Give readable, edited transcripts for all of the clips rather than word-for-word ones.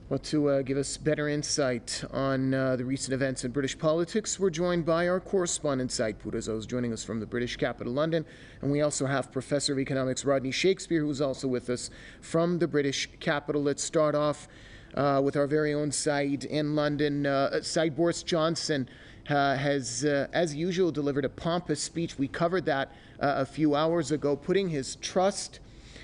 Well, to give us better insight on the recent events in British politics, we're joined by our correspondent, Said Purazos, joining us from the British capital, London. And we also have Professor of Economics Rodney Shakespeare, who's also with us from the British capital. Let's start off with our very own Said in London. Said, Boris Johnson has, as usual, delivered a pompous speech. We covered that a few hours ago, putting his trust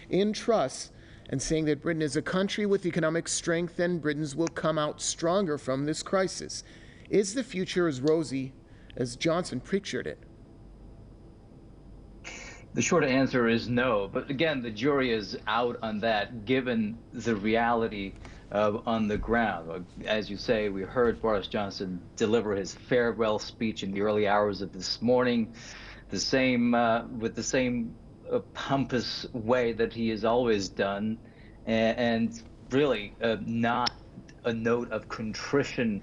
in Truss and saying that Britain is a country with economic strength and Britons will come out stronger from this crisis. Is the future as rosy as Johnson pictured it? The short answer is no. But again, the jury is out on that, given the reality on the ground. As you say, we heard Boris Johnson deliver his farewell speech in the early hours of this morning, with the same pompous way that he has always done, and really not a note of contrition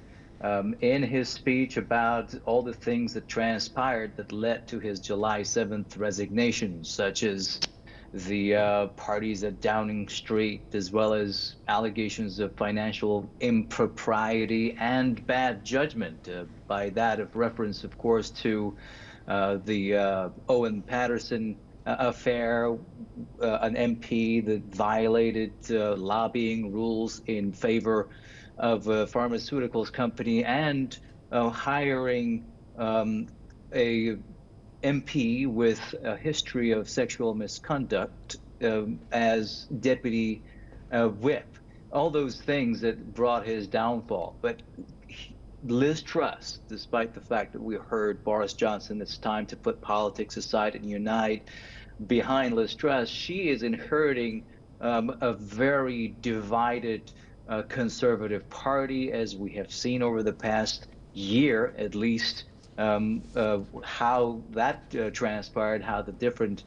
in his speech about all the things that transpired that led to his July 7th resignation, such as the parties at Downing Street, as well as allegations of financial impropriety and bad judgment. By that, of reference, of course, to the Owen Patterson affair, an MP that violated lobbying rules in favor of a pharmaceuticals company, and hiring a MP with a history of sexual misconduct as deputy whip. All those things that brought his downfall. But Liz Truss, despite the fact that we heard Boris Johnson, it's time to put politics aside and unite behind Liz Truss, she is inheriting a very divided conservative party, as we have seen over the past year, at least, how that transpired, how the different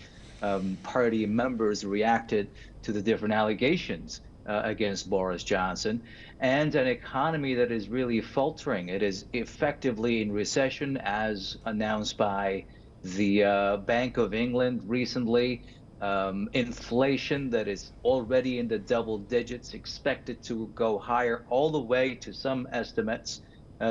party members reacted to the different allegations against Boris Johnson, and an economy that is really faltering. It is effectively in recession, as announced by the Bank of England recently. Inflation that is already in the double digits, expected to go higher, all the way to some estimates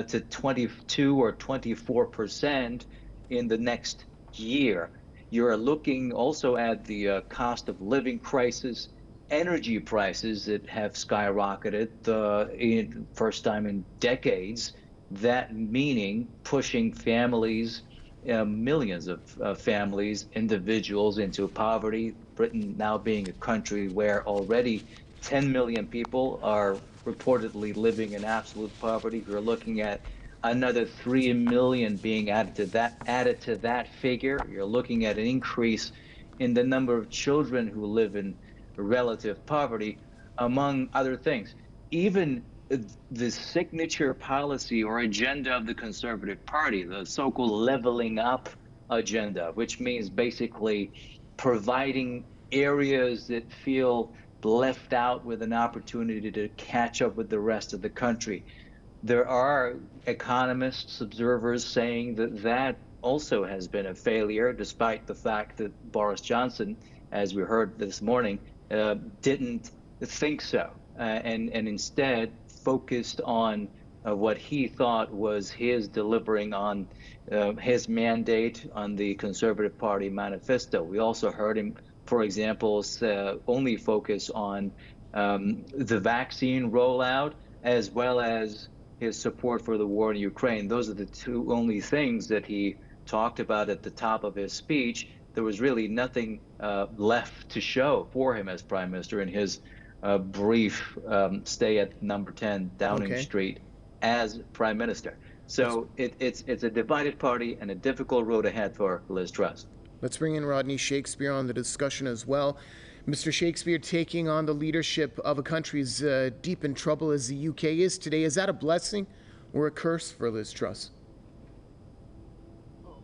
to 22 or 24% in the next year. You're looking also at the cost of living crisis, energy prices that have skyrocketed in first time in decades. That meaning pushing families, millions of families, individuals into poverty. Britain now being a country where already 10 million people are reportedly living in absolute poverty. You're looking at another 3 million being added to that figure. You're looking at an increase in the number of children who live in relative poverty, among other things. Even the signature policy or agenda of the Conservative Party, the so-called leveling up agenda, which means basically providing areas that feel left out with an opportunity to catch up with the rest of the country. There are economists, observers saying that that also has been a failure, despite the fact that Boris Johnson, as we heard this morning, didn't think so, and instead focused on what he thought was his delivering on his mandate on the Conservative Party manifesto. We also heard him, for example, only focus on the vaccine rollout, as well as his support for the war in Ukraine. Those are the two only things that he talked about at the top of his speech. There was really nothing left to show for him as prime minister in his brief stay at number 10 Downing Street as prime minister. So it's a divided party and a difficult road ahead for Liz Truss. Let's bring in Rodney Shakespeare on the discussion as well. Mr. Shakespeare, taking on the leadership of a country as deep in trouble as the UK is today, is that a blessing or a curse for Liz Truss? Well,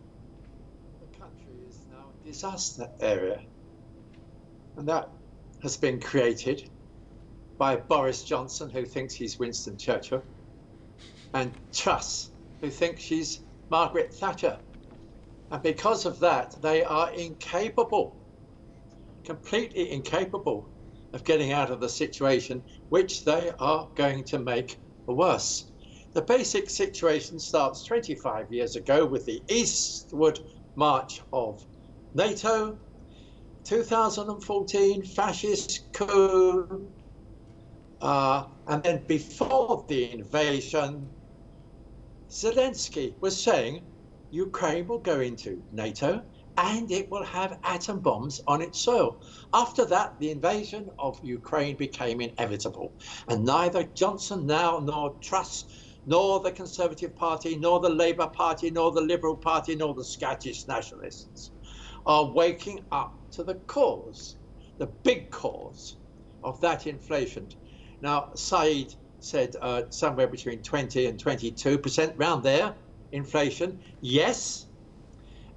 the country is now a disaster area, and that has been created by Boris Johnson, who thinks he's Winston Churchill, and Truss, who thinks she's Margaret Thatcher. And because of that, they are incapable, completely incapable of getting out of the situation, which they are going to make worse. The basic situation starts 25 years ago with the eastward march of NATO, 2014 fascist coup, and then before the invasion, Zelensky was saying Ukraine will go into NATO and it will have atom bombs on its soil. After that, the invasion of Ukraine became inevitable, and neither Johnson now nor Truss nor the Conservative Party, nor the Labour Party, nor the Liberal Party, nor the Scottish Nationalists are waking up to the cause, the big cause of that inflation. Now, Said said somewhere between 20 and 22%, round there, inflation, yes,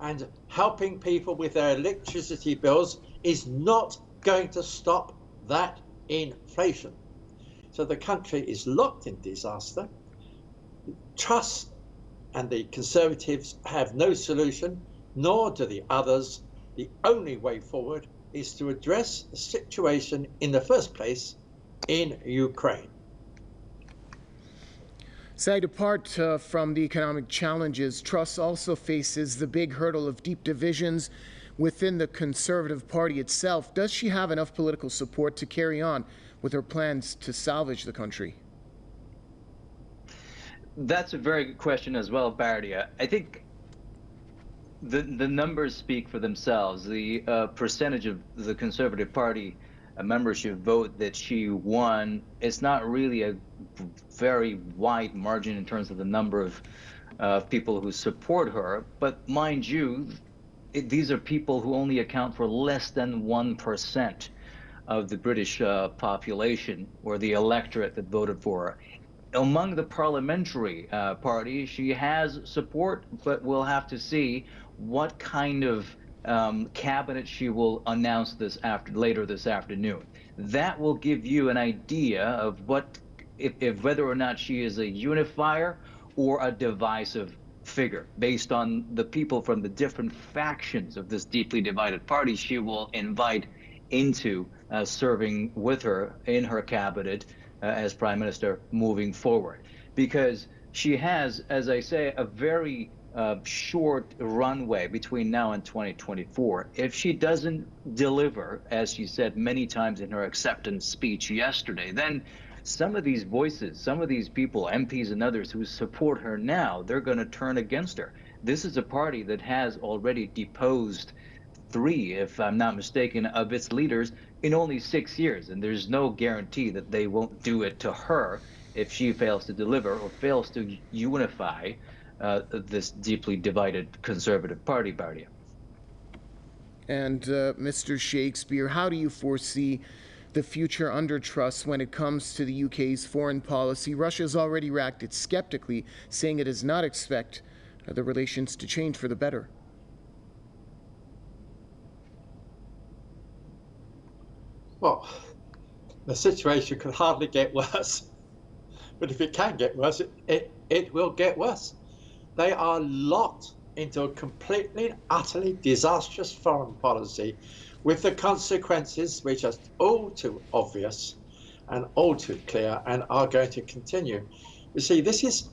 and helping people with their electricity bills is not going to stop that inflation. So the country is locked in disaster. Truss and the Conservatives have no solution, nor do the others. The only way forward is to address the situation in the first place in Ukraine. Side apart from the economic challenges, Truss also faces the big hurdle of deep divisions within the Conservative Party itself. Does she have enough political support to carry on with her plans to salvage the country? That's a very good question as well, Bardia. I think the numbers speak for themselves. The percentage of the Conservative Party membership vote that she won, it's not really a very wide margin in terms of the number of people who support her. But mind you, these are people who only account for less than 1% of the British population or the electorate that voted for her. Among the parliamentary party, she has support, but we'll have to see what kind of cabinet she will announce later this afternoon. That will give you an idea of if whether or not she is a unifier or a divisive figure, based on the people from the different factions of this deeply divided party she will invite into serving with her in her cabinet as prime minister moving forward, because she has, as I say, a very short runway between now and 2024. If she doesn't deliver, as she said many times in her acceptance speech yesterday, then some of these voices, some of these people, MPs and others who support her now, they're going to turn against her. This is a party that has already deposed 3, if I'm not mistaken, of its leaders in only 6 years, and there's no guarantee that they won't do it to her if she fails to deliver or fails to unify this deeply divided Conservative Party, Bardia. And Mr. Shakespeare, how do you foresee the future under Truss when it comes to the UK's foreign policy? Russia's already reacted skeptically, saying it does not expect the relations to change for the better. Well, the situation could hardly get worse. But if it can get worse, it will get worse. They are locked into a completely, utterly disastrous foreign policy with the consequences which are all too obvious and all too clear and are going to continue. You see, this is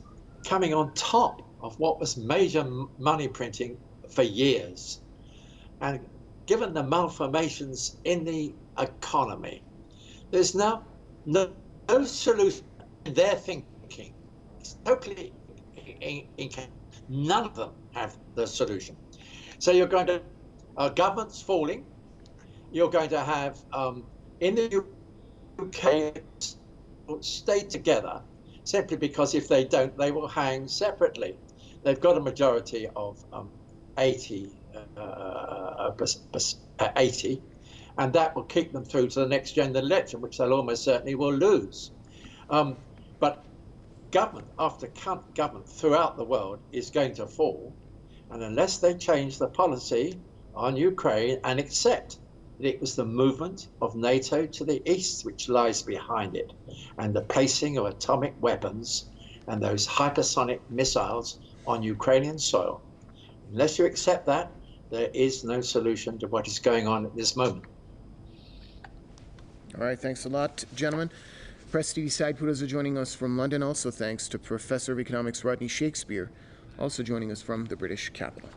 coming on top of what was major money printing for years. And given the malformations in the economy, there's now no solution in their thinking. It's totally incorrect. None of them have the solution. So you're going to governments falling. You're going to have in the UK stay together simply because if they don't, they will hang separately. They've got a majority of 80, and that will keep them through to the next general election, which they'll almost certainly will lose. But government after government throughout the world is going to fall, and unless they change the policy on Ukraine and accept that it was the movement of NATO to the east which lies behind it, and the placing of atomic weapons and those hypersonic missiles on Ukrainian soil, unless you accept that, there is no solution to what is going on at this moment. All right, thanks a lot, gentlemen. Press TV side putters are joining us from London. Also, thanks to Professor of Economics Rodney Shakespeare, also joining us from the British capital.